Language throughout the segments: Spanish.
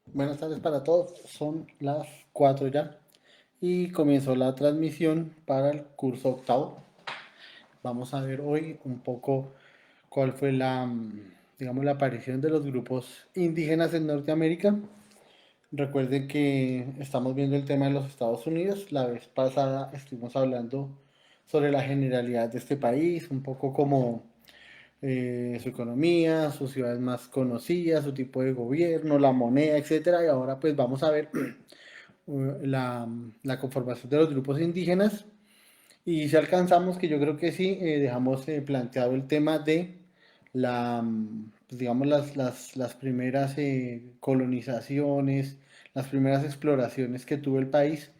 Buenas tardes para todos, son las 4 ya y comenzó la transmisión para el curso octavo. Vamos a ver hoy un poco cuál fue digamos, la aparición de los grupos indígenas en Norteamérica. Recuerden que estamos viendo el tema de los Estados Unidos. La vez pasada estuvimos hablando sobre la generalidad de este país, un poco como su economía, sus ciudades más conocidas, su tipo de gobierno, la moneda, etcétera. Y ahora pues vamos a ver la, la conformación de los grupos indígenas y si alcanzamos, que yo creo que sí, dejamos planteado el tema de pues, digamos, las primeras colonizaciones, las primeras exploraciones que tuvo el país,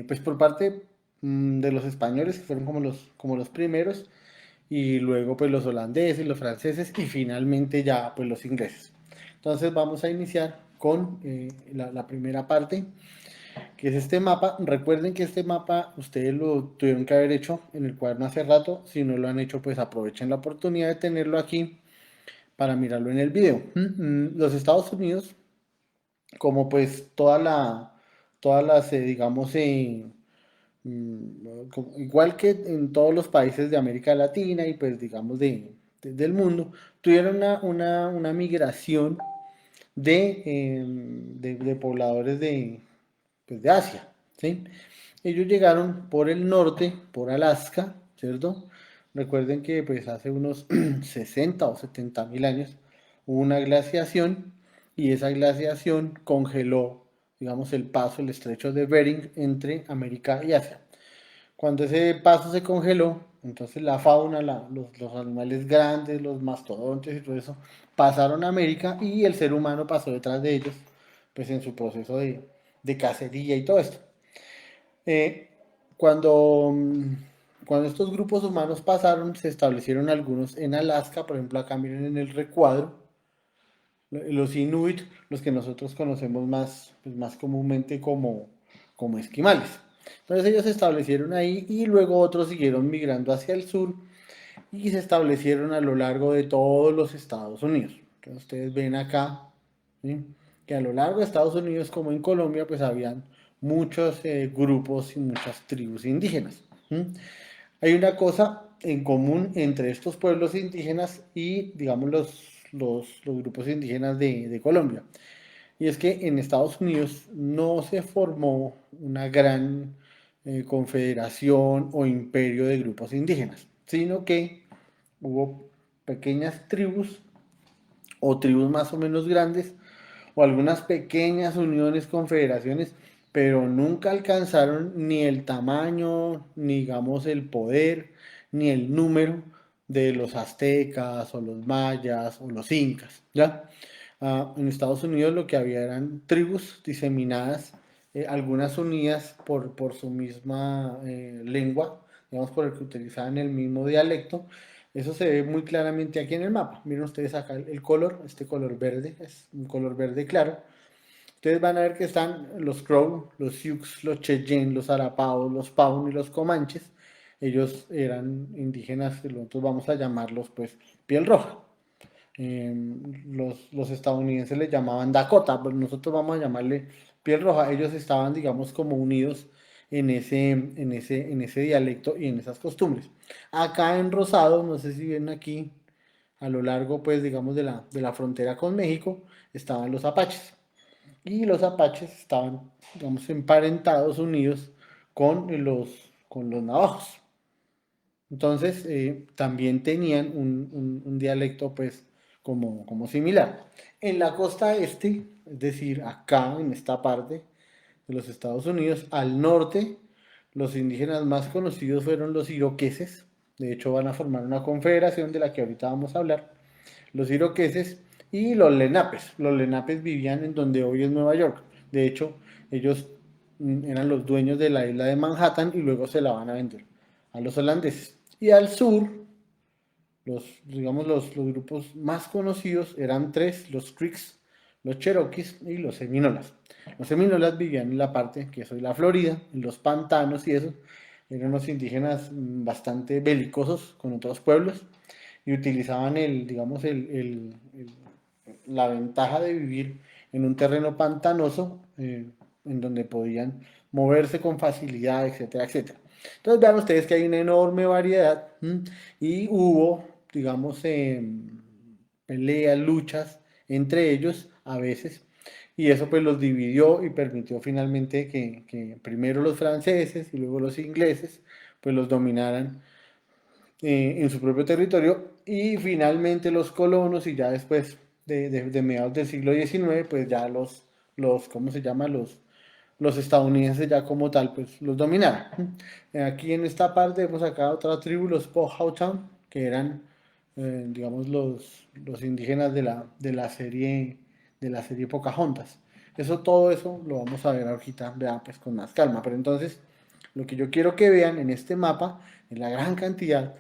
pues por parte de los españoles, que fueron como los primeros, y luego pues los holandeses, los franceses y finalmente ya pues los ingleses. Entonces vamos a iniciar con la primera parte, que es este mapa. Recuerden que este mapa ustedes lo tuvieron que haber hecho en el cuaderno hace rato. Si no lo han hecho, pues aprovechen la oportunidad de tenerlo aquí para mirarlo en el video. Los Estados Unidos, como pues todas las, digamos, igual que en todos los países de América Latina y pues digamos del mundo, tuvieron una migración de pobladores pues, de Asia, ¿sí? Ellos llegaron por el norte, por Alaska, ¿cierto? Recuerden que pues hace unos 60 o 70 mil años hubo una glaciación y esa glaciación congeló, digamos, el paso, el estrecho de Bering entre América y Asia. Cuando ese paso se congeló, entonces la fauna, los animales grandes, los mastodontes y todo eso, pasaron a América y el ser humano pasó detrás de ellos, pues en su proceso de cacería y todo esto. Eh, cuando, cuando estos grupos humanos pasaron, se establecieron algunos en Alaska, por ejemplo, acá miren en el recuadro, los Inuit, los que nosotros conocemos más, pues más comúnmente como esquimales. Entonces ellos se establecieron ahí y luego otros siguieron migrando hacia el sur y se establecieron a lo largo de todos los Estados Unidos. Entonces ustedes ven acá, ¿sí?, que a lo largo de Estados Unidos como en Colombia pues habían muchos grupos y muchas tribus indígenas. ¿Sí? Hay una cosa en común entre estos pueblos indígenas y, digamos, los grupos indígenas de Colombia. Y es que en Estados Unidos no se formó una gran confederación o imperio de grupos indígenas, sino que hubo pequeñas tribus o tribus más o menos grandes o algunas pequeñas uniones, confederaciones, pero nunca alcanzaron ni el tamaño, ni digamos el poder, ni el número de los aztecas o los mayas o los incas, ¿ya? En Estados Unidos lo que había eran tribus diseminadas, algunas unidas por su misma lengua, digamos por el que utilizaban el mismo dialecto. Eso se ve muy claramente aquí en el mapa. Miren ustedes acá el color, este color verde, es un color verde claro. Ustedes van a ver que están los Crow, los Sioux, los Cheyenne, los Arapaos, los Paun y los Comanches. Ellos eran indígenas, nosotros vamos a llamarlos pues piel roja. Los estadounidenses le llamaban Dakota, pero nosotros vamos a llamarle piel roja. Ellos estaban, digamos, como unidos en ese dialecto y en esas costumbres. Acá en Rosado, no sé si ven aquí, a lo largo, pues, digamos, de la frontera con México, estaban los apaches. Y los apaches estaban, digamos, emparentados, unidos con los navajos. Entonces, también tenían un dialecto, pues, como similar. En la costa este, es decir, acá, en esta parte de los Estados Unidos, al norte, los indígenas más conocidos fueron los iroqueses. De hecho, van a formar una confederación de la que ahorita vamos a hablar. Los iroqueses y los lenapes. Los lenapes vivían en donde hoy es Nueva York. De hecho, ellos eran los dueños de la isla de Manhattan y luego se la van a vender a los holandeses. Y al sur, digamos, los grupos más conocidos eran tres, los Creeks, los Cherokees y los Seminolas. Los Seminolas vivían en la parte que es hoy la Florida, en los pantanos y eso. Eran unos indígenas bastante belicosos con otros pueblos y utilizaban digamos, la ventaja de vivir en un terreno pantanoso, en donde podían moverse con facilidad, etcétera, etcétera. Entonces vean ustedes que hay una enorme variedad, y hubo, digamos, peleas, luchas entre ellos a veces, y eso pues los dividió y permitió finalmente que primero los franceses y luego los ingleses pues los dominaran en su propio territorio, y finalmente los colonos, y ya después de mediados del siglo XIX, pues ya ¿cómo se llama? Los estadounidenses ya como tal, pues los dominaron. Aquí en esta parte hemos sacado otra tribu, los Powhatan, que eran, digamos, los indígenas de la serie Pocahontas. Todo eso lo vamos a ver ahorita, vean, pues con más calma. Pero entonces, lo que yo quiero que vean en este mapa es la gran cantidad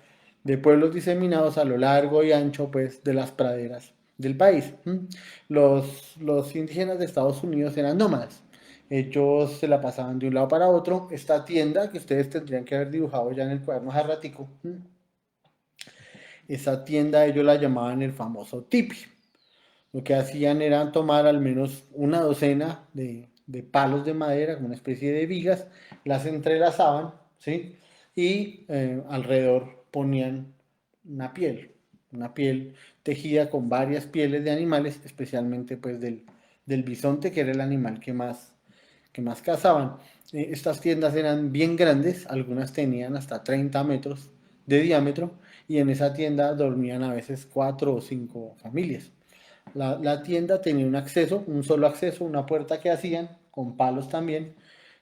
de pueblos diseminados a lo largo y ancho, pues, de las praderas del país. Los indígenas de Estados Unidos eran nómadas. Ellos se la pasaban de un lado para otro. Esta tienda que ustedes tendrían que haber dibujado ya en el cuaderno hace ratico, esa tienda ellos la llamaban el famoso tipi. Lo que hacían era tomar al menos una docena de palos de madera, como una especie de vigas, las entrelazaban, ¿sí? Y alrededor ponían una piel, una piel tejida con varias pieles de animales, especialmente pues del bisonte, que era el animal que más cazaban. Estas tiendas eran bien grandes, algunas tenían hasta 30 metros de diámetro, y en esa tienda dormían a veces 4 o 5 familias. La tienda tenía un solo acceso, una puerta que hacían, con palos también,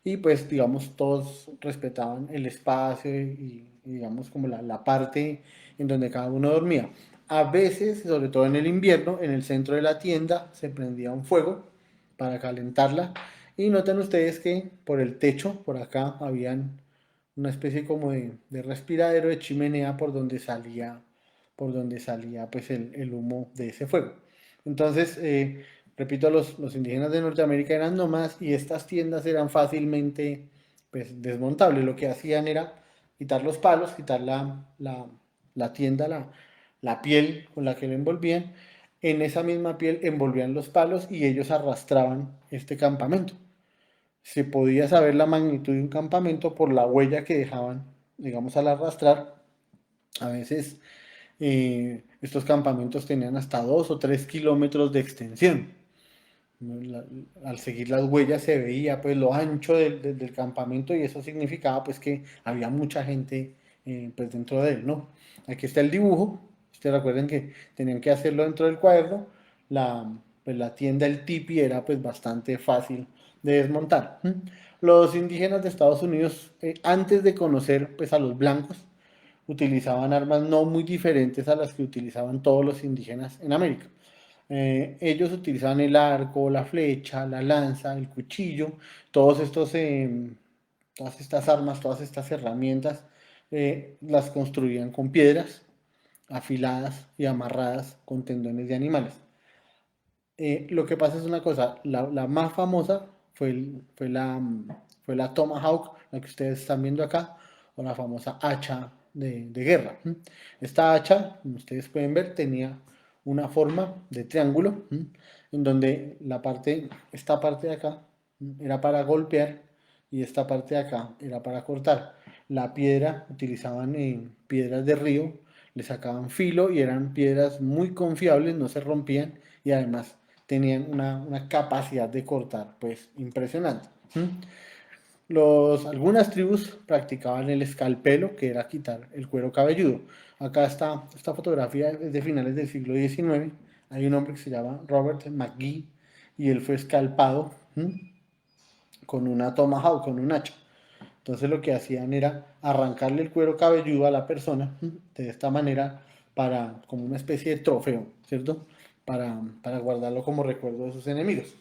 y pues digamos todos respetaban el espacio y digamos como la parte en donde cada uno dormía. A veces, sobre todo en el invierno, en el centro de la tienda se prendía un fuego para calentarla, y noten ustedes que por el techo, por acá, habían una especie como de respiradero, de chimenea por donde salía pues el humo de ese fuego. Entonces, repito, los indígenas de Norteamérica eran nómadas, y estas tiendas eran fácilmente pues, desmontables. Lo que hacían era quitar los palos, quitar la tienda, la piel con la que lo envolvían. En esa misma piel envolvían los palos y ellos arrastraban este campamento. Se podía saber la magnitud de un campamento por la huella que dejaban, digamos, al arrastrar. A veces estos campamentos tenían hasta 2 o 3 kilómetros de extensión. Al seguir las huellas se veía pues lo ancho del campamento, y eso significaba pues que había mucha gente pues dentro de él, ¿no? Aquí está el dibujo. Ustedes recuerden que tenían que hacerlo dentro del cuaderno. Pues la tienda, el tipi, era pues bastante fácil de desmontar. Los indígenas de Estados Unidos, antes de conocer pues a los blancos, utilizaban armas no muy diferentes a las que utilizaban todos los indígenas en América. Ellos utilizaban el arco, la flecha, la lanza, el cuchillo, todos estos, todas estas armas, todas estas herramientas, las construían con piedras afiladas y amarradas con tendones de animales. Lo que pasa es una cosa, la más famosa fue la Tomahawk, la que ustedes están viendo acá, o la famosa hacha de guerra. Esta hacha, como ustedes pueden ver, tenía una forma de triángulo, en donde esta parte de acá era para golpear, y esta parte de acá era para cortar. La piedra, utilizaban piedras de río, le sacaban filo y eran piedras muy confiables, no se rompían, y además tenían una capacidad de cortar pues impresionante. Algunas tribus practicaban el escalpelo, que era quitar el cuero cabelludo. Acá está, esta fotografía es de finales del siglo XIX. Hay un hombre que se llama Robert McGee, y él fue escalpado con una tomahawk, con un hacha. Entonces lo que hacían era arrancarle el cuero cabelludo a la persona de esta manera, como una especie de trofeo, ¿cierto? Para guardarlo como recuerdo de sus enemigos.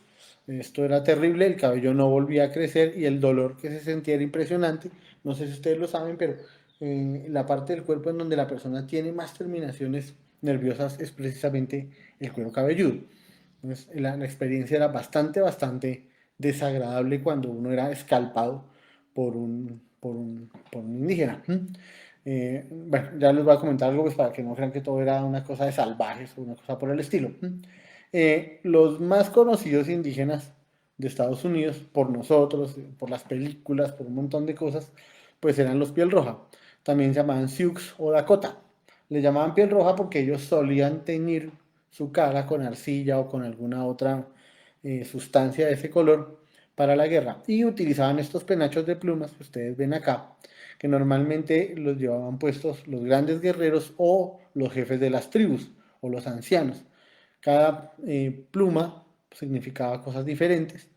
Esto era terrible, el cabello no volvía a crecer y el dolor que se sentía era impresionante. No sé si ustedes lo saben, pero la parte del cuerpo en donde la persona tiene más terminaciones nerviosas es precisamente el cuero cabelludo. Entonces, la experiencia era bastante, bastante desagradable cuando uno era escalpado por un indígena. Bueno, ya les voy a comentar algo pues, para que no crean que todo era una cosa de salvajes o una cosa por el estilo. Los más conocidos indígenas de Estados Unidos, por nosotros, por las películas, por un montón de cosas, pues eran los piel roja. También se llamaban Sioux o Dakota. Le llamaban piel roja porque ellos solían teñir su cara con arcilla o con alguna otra sustancia de ese color para la guerra. Y utilizaban estos penachos de plumas que ustedes ven acá, que normalmente los llevaban puestos los grandes guerreros o los jefes de las tribus o los ancianos. Cada pluma significaba cosas diferentes,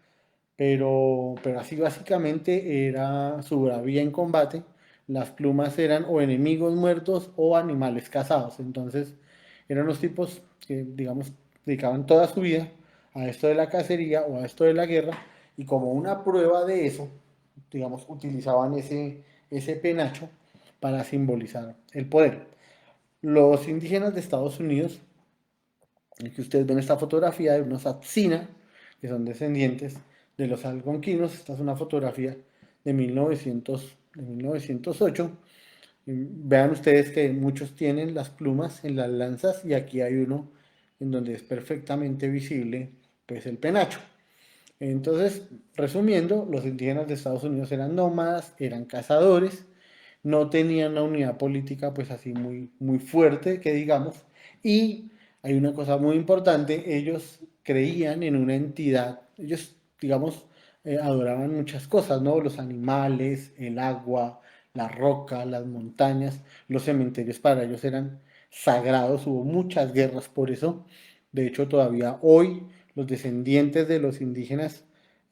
pero así básicamente era su bravía en combate. Las plumas eran o enemigos muertos o animales cazados. Entonces eran los tipos que, digamos, dedicaban toda su vida a esto de la cacería o a esto de la guerra. Y como una prueba de eso, digamos, utilizaban ese penacho para simbolizar el poder. Los indígenas de Estados Unidos, el que ustedes ven esta fotografía de unos Atsina, que son descendientes de los algonquinos. Esta es una fotografía de 1908. Vean ustedes que muchos tienen las plumas en las lanzas y aquí hay uno en donde es perfectamente visible pues el penacho. Entonces, resumiendo, los indígenas de Estados Unidos eran nómadas, eran cazadores, no tenían una unidad política pues así muy, muy fuerte, que digamos, y hay una cosa muy importante, ellos creían en una entidad, ellos, digamos, adoraban muchas cosas, ¿no? Los animales, el agua, la roca, las montañas, los cementerios para ellos eran sagrados, hubo muchas guerras por eso, de hecho todavía hoy los descendientes de los indígenas,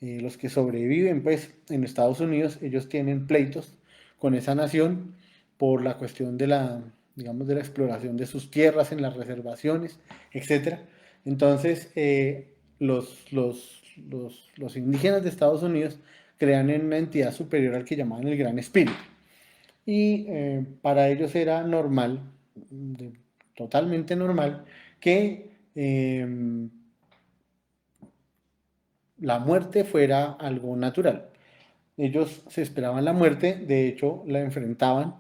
los que sobreviven pues en Estados Unidos, ellos tienen pleitos con esa nación por la cuestión de la, digamos, de la exploración de sus tierras en las reservaciones, etcétera. Entonces, los indígenas de Estados Unidos crean en una entidad superior al que llamaban el Gran Espíritu. Y para ellos era normal, de, totalmente normal, que la muerte fuera algo natural. Ellos se esperaban la muerte, de hecho la enfrentaban,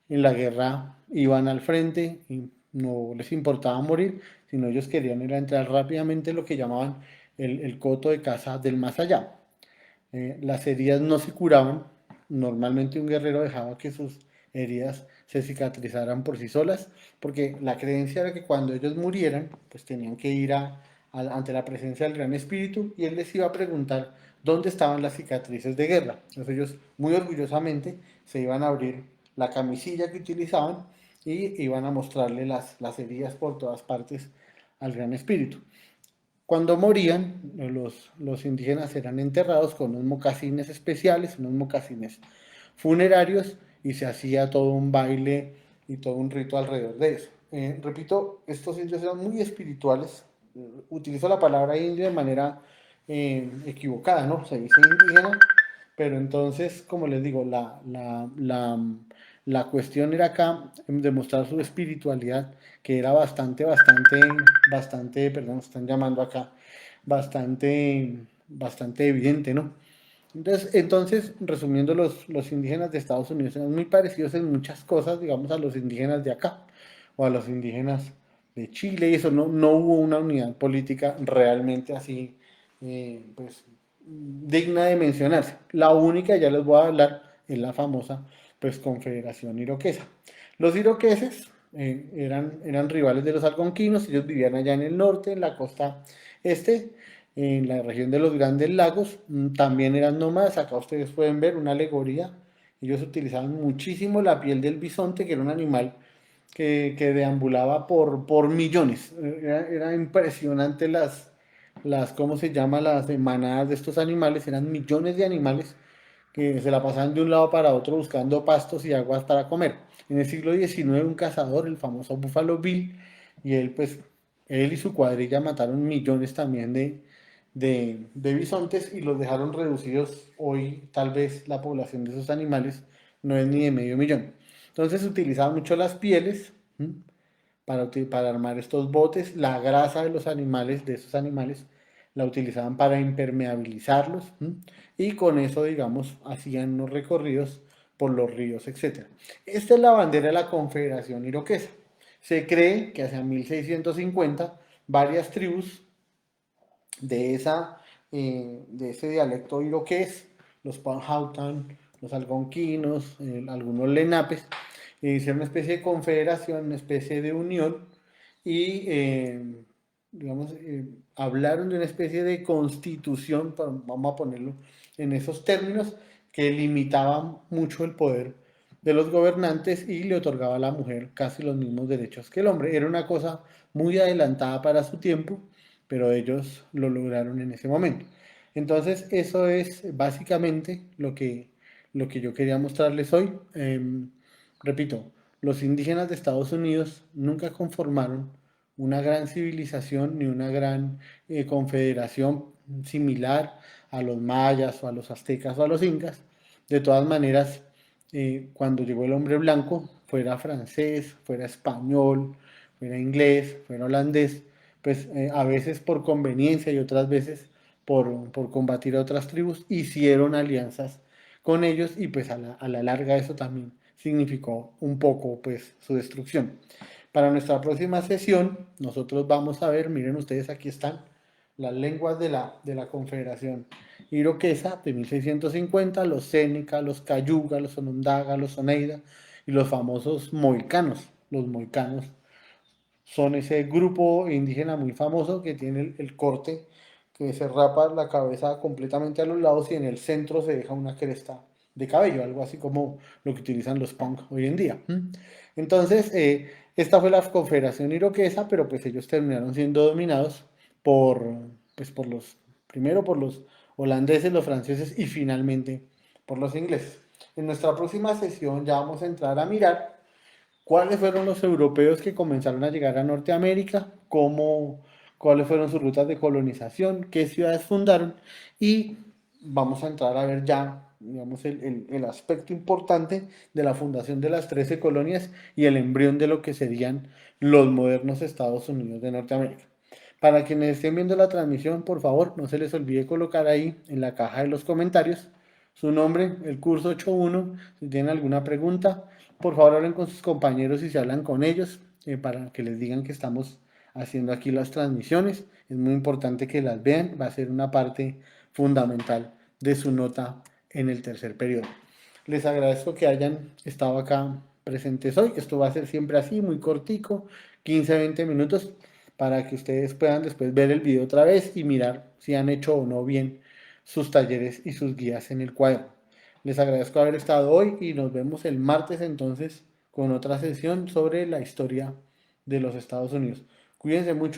en la guerra iban al frente y no les importaba morir, sino ellos querían ir a entrar rápidamente en lo que llamaban el coto de caza del más allá. Las heridas no se curaban, normalmente un guerrero dejaba que sus heridas se cicatrizaran por sí solas, porque la creencia era que cuando ellos murieran, pues tenían que ir ante la presencia del Gran Espíritu y él les iba a preguntar dónde estaban las cicatrices de guerra. Entonces ellos muy orgullosamente se iban a abrir la camisilla que utilizaban y iban a mostrarle las heridas por todas partes al Gran Espíritu. Cuando morían, los indígenas eran enterrados con unos mocasines especiales, unos mocasines funerarios, y se hacía todo un baile y todo un rito alrededor de eso. Repito, estos indios eran muy espirituales. Utilizo la palabra indio de manera equivocada, ¿no? Se dice indígena, pero entonces, como les digo, la cuestión era acá demostrar su espiritualidad, que era perdón, están llamando acá, bastante evidente, ¿no? Entonces, resumiendo, los indígenas de Estados Unidos eran muy parecidos en muchas cosas, digamos, a los indígenas de acá, o a los indígenas de Chile, y eso no hubo una unidad política realmente así, pues, digna de mencionarse. La única, ya les voy a hablar, es la famosa, pues, Confederación Iroquesa. Los iroqueses eran rivales de los algonquinos, ellos vivían allá en el norte, en la costa este, en la región de los Grandes Lagos, también eran nómadas. Acá ustedes pueden ver una alegoría. Ellos utilizaban muchísimo la piel del bisonte, que era un animal que deambulaba por millones. Era impresionante ¿cómo se llama? Las manadas de estos animales. Eran millones de animales que se la pasaban de un lado para otro buscando pastos y aguas para comer. En el siglo XIX, un cazador, el famoso Buffalo Bill, y él, pues, él y su cuadrilla mataron millones también de bisontes y los dejaron reducidos. Hoy, tal vez, la población de esos animales no es ni de medio millón. Entonces, se utilizaban mucho las pieles para armar estos botes. La grasa de los animales, de esos animales, la utilizaban para impermeabilizarlos y con eso, digamos, hacían unos recorridos por los ríos, etc. Esta es la bandera de la Confederación Iroquesa. Se cree que hacia 1650 varias tribus de, de ese dialecto iroqués, los Powhatan, los algonquinos, algunos lenapes, hicieron una especie de confederación, una especie de unión y, digamos, hablaron de una especie de constitución, vamos a ponerlo en esos términos, que limitaba mucho el poder de los gobernantes y le otorgaba a la mujer casi los mismos derechos que el hombre. Era una cosa muy adelantada para su tiempo, pero ellos lo lograron en ese momento. Entonces, eso es básicamente lo que yo quería mostrarles hoy. Repito, los indígenas de Estados Unidos nunca conformaron una gran civilización ni una gran confederación similar a los mayas o a los aztecas o a los incas. De todas maneras, cuando llegó el hombre blanco, fuera francés, fuera español, fuera inglés, fuera holandés, pues a veces por conveniencia y otras veces por combatir a otras tribus, hicieron alianzas con ellos y pues a la larga eso también significó un poco pues su destrucción. Para nuestra próxima sesión, nosotros vamos a ver, miren ustedes, aquí están las lenguas de la Confederación Iroquesa de 1650, los Séneca, los Cayuga, los Onondaga, los Oneida y los famosos moicanos. Los moicanos son ese grupo indígena muy famoso que tiene el corte que se rapa la cabeza completamente a los lados y en el centro se deja una cresta de cabello, algo así como lo que utilizan los punk hoy en día. Entonces, esta fue la Confederación Iroquesa, pero pues ellos terminaron siendo dominados por, pues por los, primero por los holandeses, los franceses y finalmente por los ingleses. En nuestra próxima sesión ya vamos a entrar a mirar cuáles fueron los europeos que comenzaron a llegar a Norteamérica, cómo, cuáles fueron sus rutas de colonización, qué ciudades fundaron y vamos a entrar a ver ya, digamos, el aspecto importante de la fundación de las 13 colonias y el embrión de lo que serían los modernos Estados Unidos de Norteamérica. Para quienes estén viendo la transmisión, por favor, no se les olvide colocar ahí en la caja de los comentarios su nombre, el curso 8.1, si tienen alguna pregunta, por favor hablen con sus compañeros y se hablan con ellos para que les digan que estamos haciendo aquí las transmisiones. Es muy importante que las vean, va a ser una parte fundamental de su nota en el tercer periodo. Les agradezco que hayan estado acá presentes hoy. Esto va a ser siempre así, muy cortico, 15-20 minutos, para que ustedes puedan después ver el video otra vez y mirar si han hecho o no bien sus talleres y sus guías en el cuaderno. Les agradezco haber estado hoy y nos vemos el martes entonces con otra sesión sobre la historia de los Estados Unidos. Cuídense mucho.